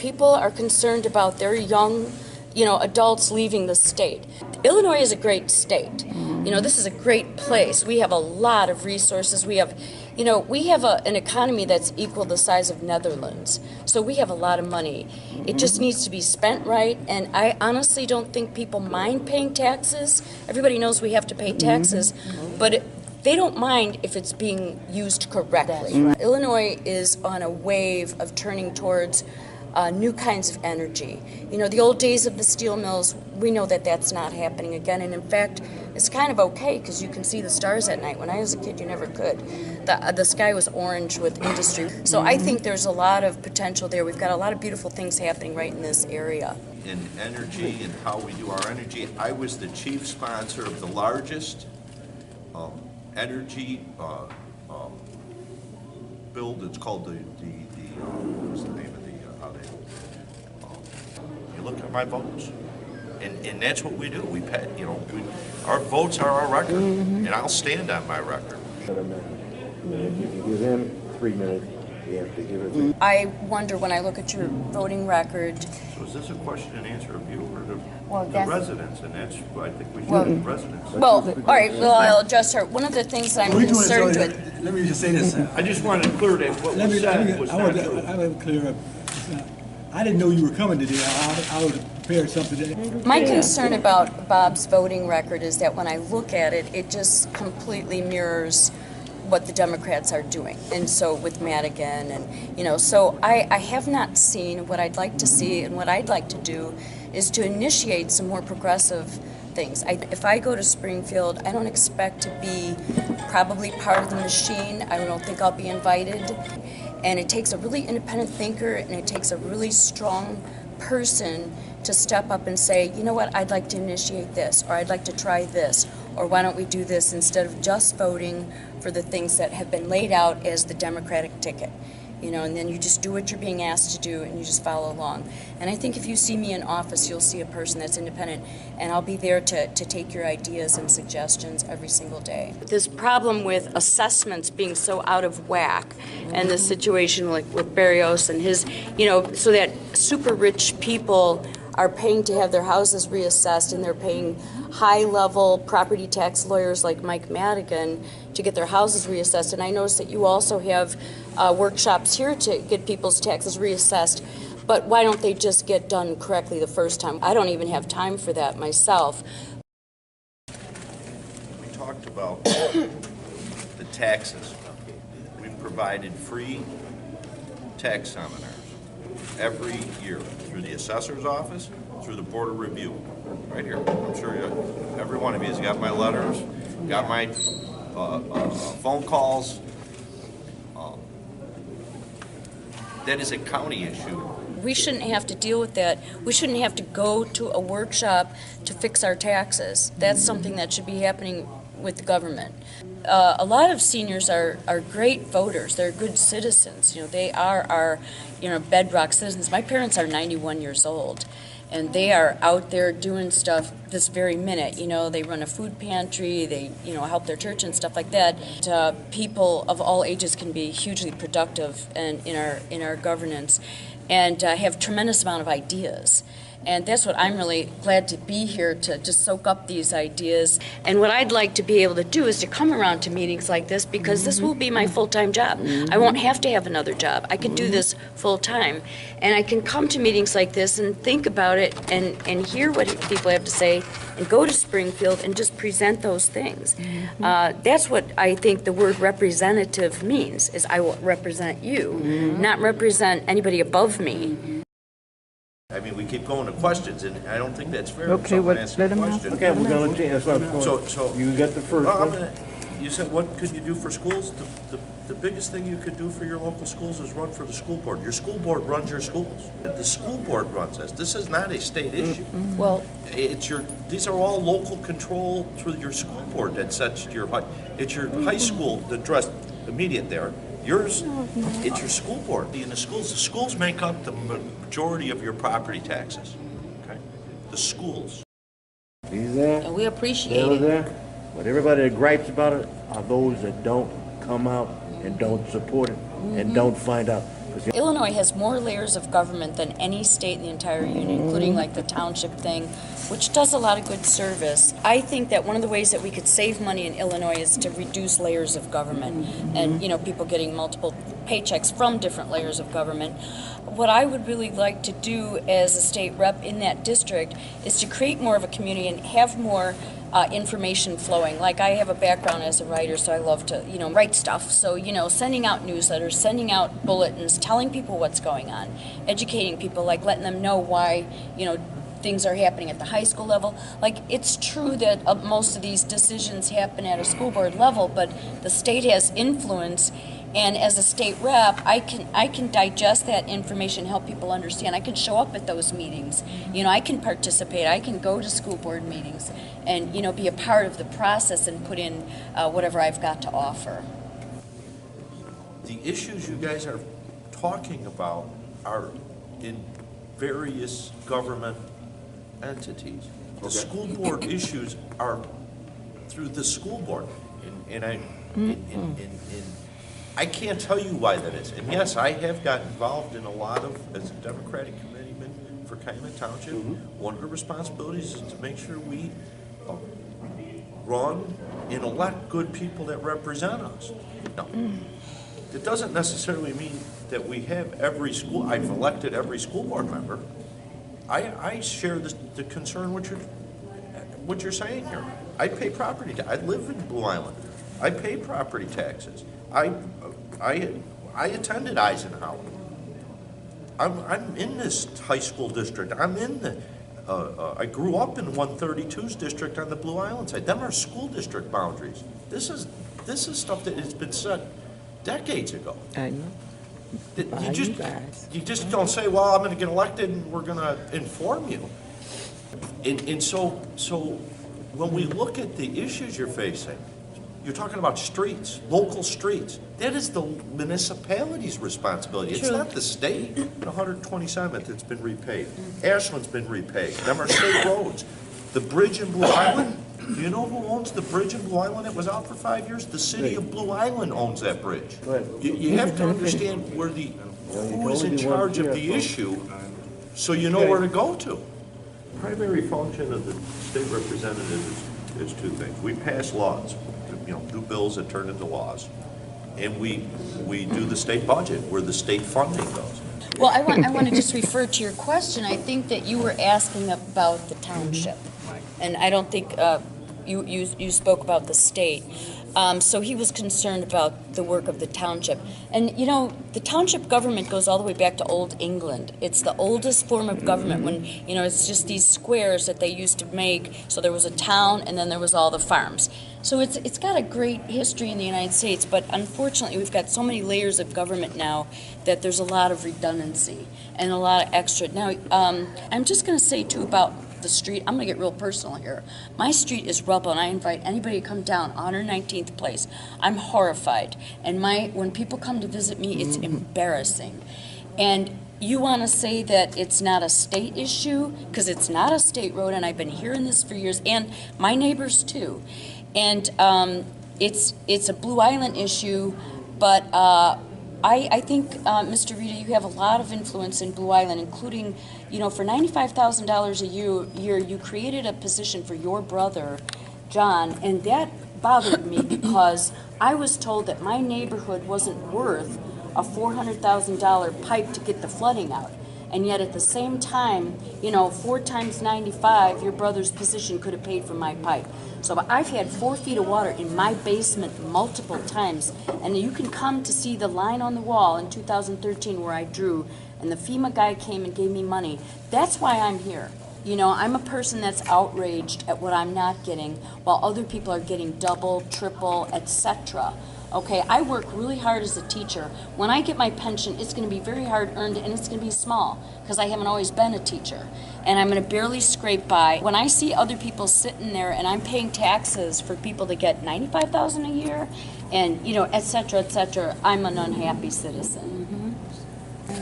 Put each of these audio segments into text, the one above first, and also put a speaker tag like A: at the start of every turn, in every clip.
A: people are concerned about their young, adults leaving the state. Illinois is a great state. This is a great place. We have a lot of resources. We have an economy that's equal the size of Netherlands. So we have a lot of money. It just needs to be spent right. And I honestly don't think people mind paying taxes. Everybody knows we have to pay taxes, but they don't mind if it's being used correctly. Right. Illinois is on a wave of turning towards new kinds of energy. The old days of the steel mills, we know that that's not happening again. And in fact, it's kind of okay because you can see the stars at night. When I was a kid, you never could. The sky was orange with industry. So I think there's a lot of potential there. We've got a lot of beautiful things happening right in this area.
B: In energy and how we do our energy, I was the chief sponsor of the largest energy build. It's called what's the name of you look at my votes, and that's what we do. We pay, our votes are our record, and I'll stand on my record.
C: If you give him 3 minutes, you have to give it.
A: I wonder when I look at your voting record.
B: So is this a question and answer of you or the residents? And that's what I think we should do, residents.
A: Well, all right. Well, I'll address her. One of the things that I'm concerned with.
D: Let me just say this.
B: I just wanted to clear that what was said was not true.
D: I want to clear up. I didn't know you were coming today. I would have prepared something today.
A: My concern about Bob's voting record is that when I look at it, it just completely mirrors what the Democrats are doing. And so with Madigan and, so I have not seen what I'd like to see, and what I'd like to do is to initiate some more progressive things. If I go to Springfield, I don't expect to be probably part of the machine. I don't think I'll be invited. And it takes a really independent thinker, and it takes a really strong person to step up and say, you know what, I'd like to initiate this, or I'd like to try this, or why don't we do this, instead of just voting for the things that have been laid out as the Democratic ticket. And then you just do what you're being asked to do, and you just follow along. And I think if you see me in office, you'll see a person that's independent, and I'll be there to take your ideas and suggestions every single day. This problem with assessments being so out of whack, and the situation like with Barrios and his, so that super rich people are paying to have their houses reassessed, and they're paying high-level property tax lawyers like Mike Madigan to get their houses reassessed. And I noticed that you also have workshops here to get people's taxes reassessed. But why don't they just get done correctly the first time? I don't even have time for that myself.
B: We talked about the taxes. We've provided free tax seminars every year through the assessor's office, through the Board of Review, right here. I'm sure every one of you has got my letters, got my phone calls. That is a county issue.
A: We shouldn't have to deal with that. We shouldn't have to go to a workshop to fix our taxes. That's something that should be happening with the government. A lot of seniors are great voters. They're good citizens. They are our bedrock citizens. My parents are 91 years old, and they are out there doing stuff this very minute. They run a food pantry, they help their church and stuff like that. People of all ages can be hugely productive in our governance, and have tremendous amount of ideas. And that's what I'm really glad to be here, to just soak up these ideas. And what I'd like to be able to do is to come around to meetings like this, because this will be my full-time job. I won't have to have another job. I can do this full-time. And I can come to meetings like this and think about it and hear what people have to say, and go to Springfield and just present those things. That's what I think the word representative means, is I will represent you, not represent anybody above me.
B: I mean, we keep going to questions, and I don't think that's fair.
C: Okay, let him ask. Okay, we're going to change.
B: So
C: you got the first one.
B: You said, what could you do for schools? The biggest thing you could do for your local schools is run for the school board. Your school board runs your schools. The school board runs this. This is not a state issue.
A: Well,
B: these are all local control through your school board that sets your it's your high school, the address immediate there. Yours, it's your school board. In the schools make up the majority of your property taxes. Okay, the schools.
C: He's there.
A: and we appreciate it.
C: There. But everybody that gripes about it are those that don't come out and don't support it and don't find out.
A: Illinois has more layers of government than any state in the entire union, including like the township thing, which does a lot of good service. I think that one of the ways that we could save money in Illinois is to reduce layers of government and, you know, people getting multiple paychecks from different layers of government. What I would really like to do as a state rep in that district is to create more of a community and have more information flowing. Like, I have a background as a writer, so I love to, you know, write stuff. So, you know, sending out newsletters, sending out bulletins, telling people what's going on, educating people, like letting them know why, you know, things are happening at the high school level. Like, it's true that most of these decisions happen at a school board level, but the state has influence. And as a state rep, I can digest that information, help people understand. I can show up at those meetings. You know, I can participate. I can go to school board meetings and, you know, be a part of the process and put in whatever I've got to offer.
B: The issues you guys are talking about are in various government entities. The school board issues are through the school board. I can't tell you why that is. And yes, I have got involved in a lot of, as a Democratic committeeman for Calumet Township, one of the responsibilities is to make sure we run and elect good people that represent us. Now, it doesn't necessarily mean that we have every school, I've elected every school board member. I share the concern what you're saying here. I pay property tax. I live in Blue Island. I pay property taxes. I attended Eisenhower. I'm in this high school district. I'm in the, I grew up in 132's district on the Blue Island side. Them are school district boundaries. This is stuff that has been set decades ago.
E: I know.
B: You just don't say, well, I'm going to get elected and we're going to inform you. And so when we look at the issues you're facing, you're talking about streets, local streets. That is the municipality's responsibility. It's not the state. The 127th, it's been repaid. Ashland's been repaid. Them are state roads. The bridge in Blue Island, do you know who owns the bridge in Blue Island that was out for 5 years? The city of Blue Island owns that bridge. You have to understand who is in charge of the issue so you know where to go to. Primary function of the state representative is two things. We pass laws. You know, do bills that turn into laws, and we do the state budget where the state funding goes.
A: Well, I want to just refer to your question. I think that you were asking about the township, and I don't think you spoke about the state. So he was concerned about the work of the township. And, you know, the township government goes all the way back to Old England. It's the oldest form of government when, you know, it's just these squares that they used to make. So there was a town and then there was all the farms. So it's got a great history in the United States, but unfortunately we've got so many layers of government now that there's a lot of redundancy and a lot of extra. Now, I'm just going to say, too, about the street. I'm going to get real personal here. My street is rubble, and I invite anybody to come down, 119th Place. I'm horrified, and when people come to visit me, it's embarrassing. And you want to say that it's not a state issue, because it's not a state road, and I've been hearing this for years, and my neighbors too. And it's a Blue Island issue, but I think, Mr. Rita, you have a lot of influence in Blue Island, including, you know, for $95,000 a year, you created a position for your brother, John, and that bothered me because I was told that my neighborhood wasn't worth a $400,000 pipe to get the flooding out. And yet at the same time, you know, 4 times 95, your brother's position could have paid for my pipe. So I've had 4 feet of water in my basement multiple times. And you can come to see the line on the wall in 2013 where I drew, and the FEMA guy came and gave me money. That's why I'm here. You know, I'm a person that's outraged at what I'm not getting, while other people are getting double, triple, etc. Okay, I work really hard as a teacher. When I get my pension, it's going to be very hard earned, and it's going to be small because I haven't always been a teacher, and I'm going to barely scrape by. When I see other people sitting there and I'm paying taxes for people that get $95,000 a year, and you know, etc., I'm an unhappy citizen.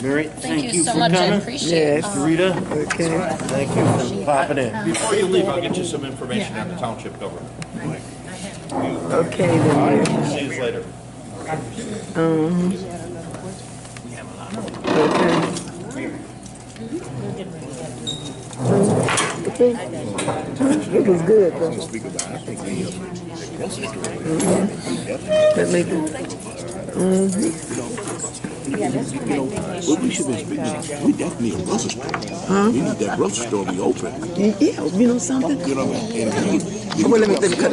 C: Mary,
A: Thank you so
C: for
A: much.
C: coming.
A: I appreciate it.
C: Rita,
E: Okay.
C: thank you for popping in.
B: Before you leave, I'll get you some information on the township government.
E: Okay, then.
B: See you later.
E: It was good though. That make it.
F: What we should be speaking, we definitely need a grocery store. We need that grocery store to be open.
E: Yeah, you know something?
F: You know what I mean? And
E: Well, let me cut